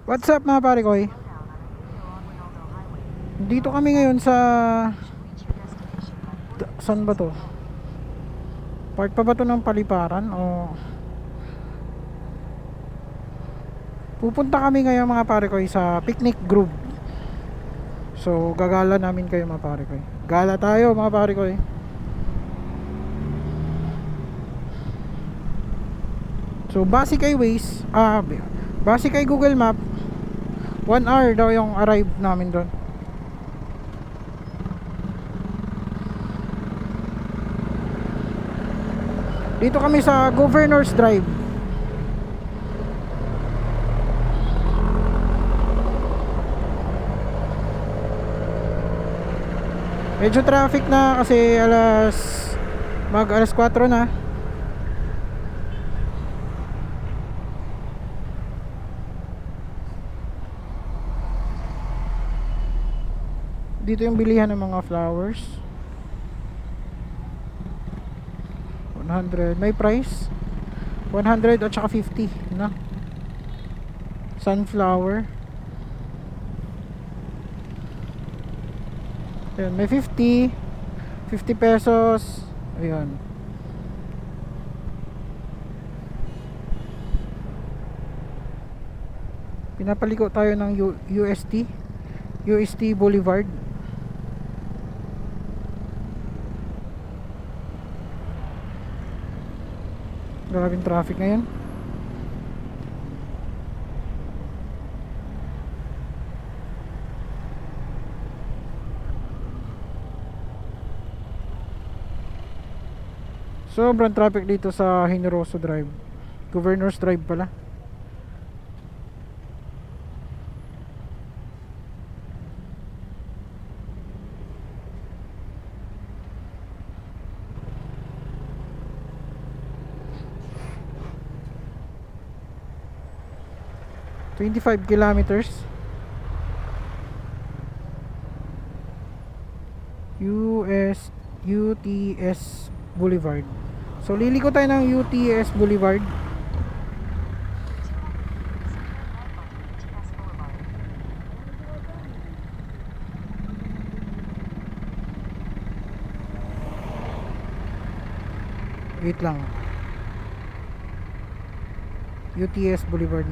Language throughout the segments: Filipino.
What's up mga pare koy? Dito kami ngayon sa saan ba to? Part pa ba to ng Paliparan o pupunta kami ngayon mga pare koy sa Picnic Grove. So gagala namin kayo mga pare koy. Gala tayo mga pare koy. So base kay Waze, base kay Google Map, 1 hour daw yung arrive namin doon. Dito kami sa Governor's Drive. Medyo traffic na kasi alas 4 na. Dito yung bilihan ng mga flowers. 100 may price 100 at saka 50 na sunflower. Ayan, may 50 pesos. Ayan, pinapaliko tayo ng UST Boulevard. Grabing traffic ngayon. Sobrang traffic dito sa Generoso Drive. Governor's Drive pala. $25 kilometers. UTS Boulevard. So liliko tayo ng UTS Boulevard. Wait lang. UTS Boulevard.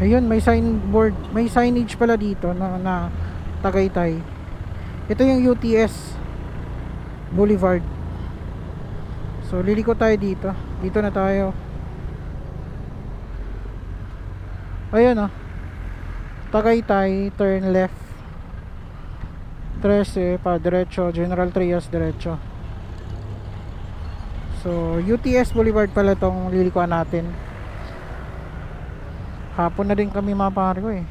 Ayun, may signboard, may signage pala dito na Tagaytay. Ito yung UTS Boulevard. So liliko tayo dito. Dito na tayo. Ayun oh. Tagaytay, turn left. 13 pa diretso, General Trias diretso. So UTS Boulevard pala tong lilikuan natin. Hapon na din kami mga pare ko eh.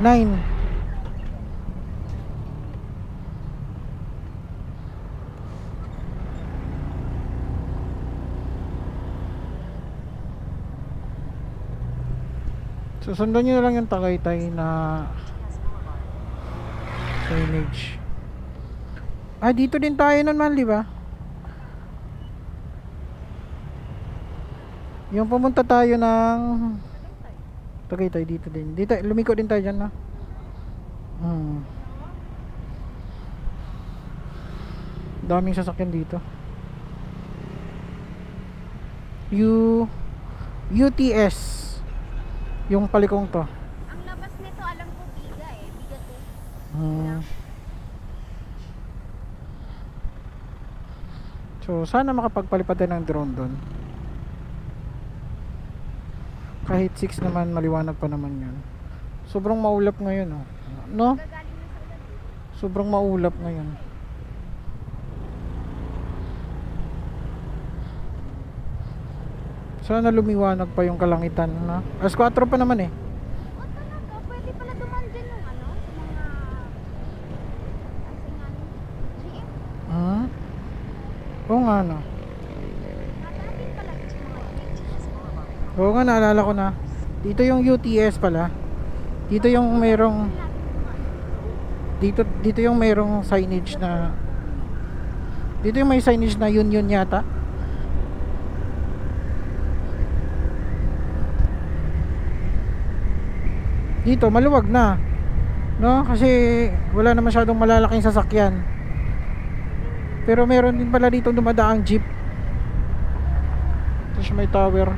Nine. Susundan nyo na lang yung Tagaytay na signage. Dito din tayo nun man, di ba? Yung pumunta tayo ng Tagaytay dito din. Dito, lumiko din tayo dyan na. Daming sasakyan dito. UTS. Yung palikong to. Ang labas nito, alam ko, biga eh. Biga to. So sana makapagpalipad tayo ng drone doon. Kahit 6 naman, maliwanag pa naman yun. Sobrang maulap ngayon oh. No? Sobrang maulap ngayon. Sana lumiwanag pa yung kalangitan na. Alas 4 pa naman eh. O talaga, pwede pala duman din ng ano, sa mga nga no. Natin pala dito mga Oo nga, naalala ko na. Dito yung UTS pala. Dito yung merong dito yung merong signage na dito yung may signage na yun yata. Dito maluwag na, no? Kasi wala na masyadong malalaking sasakyan. Pero meron din pala dito dumadaang jeep. Tapos may tower.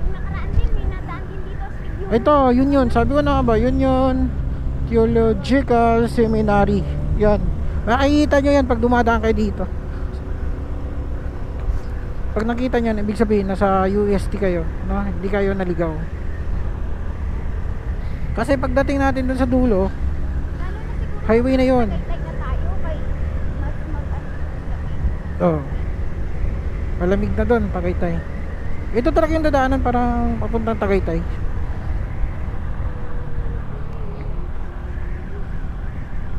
Yung nakaraan din, may nadaan din dito. Speed Ito, yun. Sabi ko na nga ba, yun. Theological Seminary. Yan. Makikita nyo yan pag dumadaan kayo dito. Pag nakita nyo, ibig sabihin nasa UST kayo, no? Hindi kayo naligaw. Kasi pagdating natin dun sa dulo, highway na yun. Like na tayo, kay mas Oh. Malamig na dun, Tagaytay. Ito talaga yung dadaanan parang papuntang Tagaytay.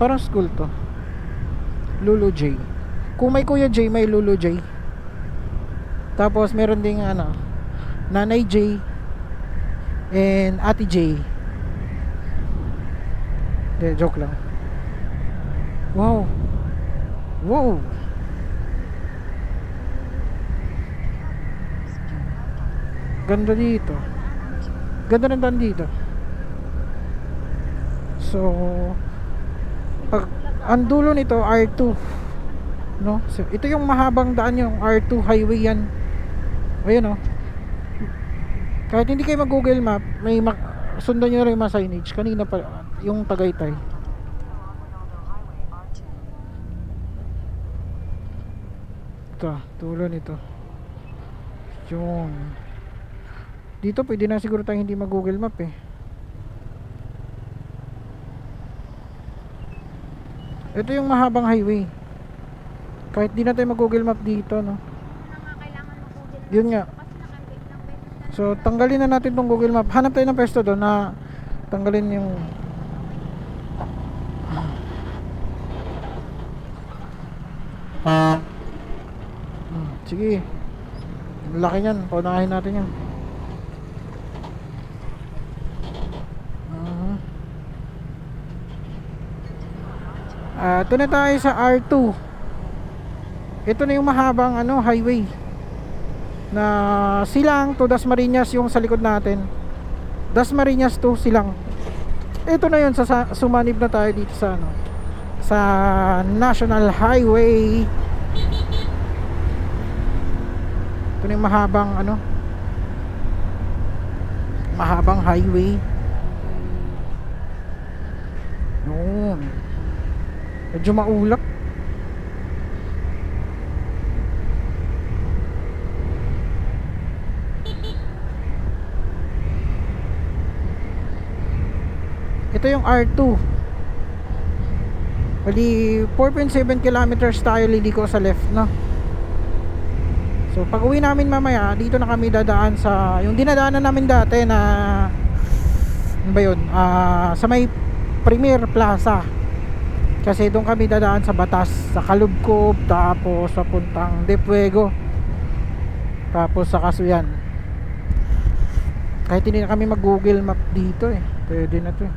Parang school to. Lulu J. Kung may Kuya J, may Lulu J. Tapos meron ding Nanay J and Ate J. De, joke lang. Wow. Ganda dito. Ganda ng daan dito. So pag ang dulo nito R2, no? So, ito yung mahabang daan, yung R2 highway yan. Ayun, oh. Kahit hindi kayo mag Google Map, may sundan nyo rin yung mga signage. Kanina pa yung Tagaytay. Ito, dulo nito. Yung dito pwede na siguro tayong hindi mag Google Map eh. Ito yung mahabang highway. Kahit di na tayo mag Google Map dito, no? kailangan mag-Google. Yun nga. Kasi nakabit ng beses. So tanggalin na natin tong Google Map. Hanap tayo ng pwesto doon na tanggalin yung sige. Laki niyan. Paunahin natin yan. Ito na tayo sa R2. Ito na yung mahabang highway na Silang to Dasmariñas yung sa likod natin. Dasmariñas to Silang. Ito na yun, sumanib na tayo dito sa sa National Highway. Ito na yung mahabang highway. Yun. Medyo maulap. Ito yung R2. Bali 4.7 kilometers tayo liliko sa left, no? So pag uwi namin mamaya, dito na kami dadaan sa yung dinadaanan namin dati na ano ba yun? Sa may Premier Plaza. Kasi doon kami dadaan sa Batas, sa Kalubkob, tapos sa puntang Depuego, tapos sa Casuyan. Kahit hindi na kami mag Google Map dito eh, pwede na to eh.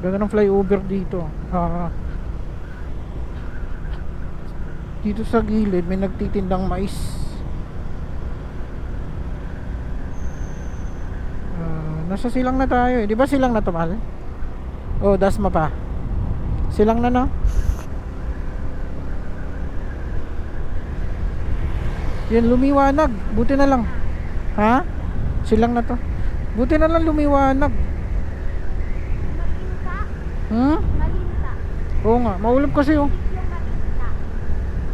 Ganda ng flyover dito. Dito sa gilid may nagtitindang mais. Nasa Silang na tayo eh. Di ba Silang na to, mahal? Oh, Dasma pa. Silang na, no? Yan, lumiwanag. Buti na lang. Ha? Silang na to. Buti na lang lumiwanag. Malinta. Malinta. Oo nga, maulap kasi oh. Yung Malinta.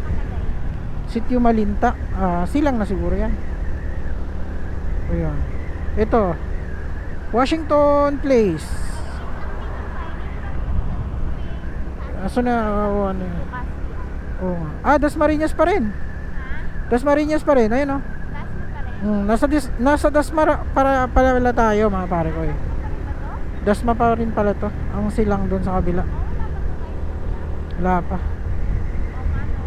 Nakalagay. Sitio Malinta. Silang na siguro yan. Ayan. Ito. Washington Place. Aso na ano yun? Oo nga. Dasmariñas pa rin. Ha? Dasmariñas pa rin. Ayun oh. Last na pa rin. Nasa Dasma para pala tayo mga pare ko eh. Ano pa rin ba to? Dasma pa rin pala to. Ang silang doon sa kabila. Oo, wala pa to tayo. Wala pa. Oo nga no.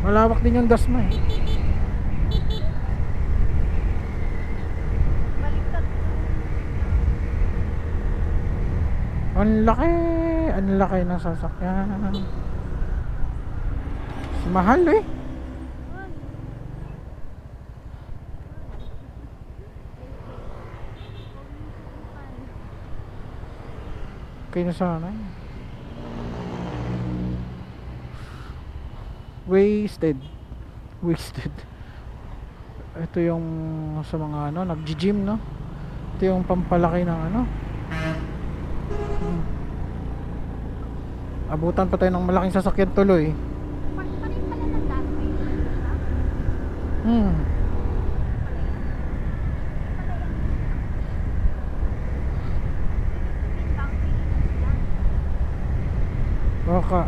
Malawak din yung Dasma eh. Baliktad. Ang laki ng sasakyan. Mahal eh. Okay na sana eh. Wasted. Ito yung sa mga ano, nag-gym no. Ito yung pampalaki ng ano. Abutan pa tayo ng malaking sasakyan tuloy. Part pa rin pala ng dati may isa. Hmm. Baka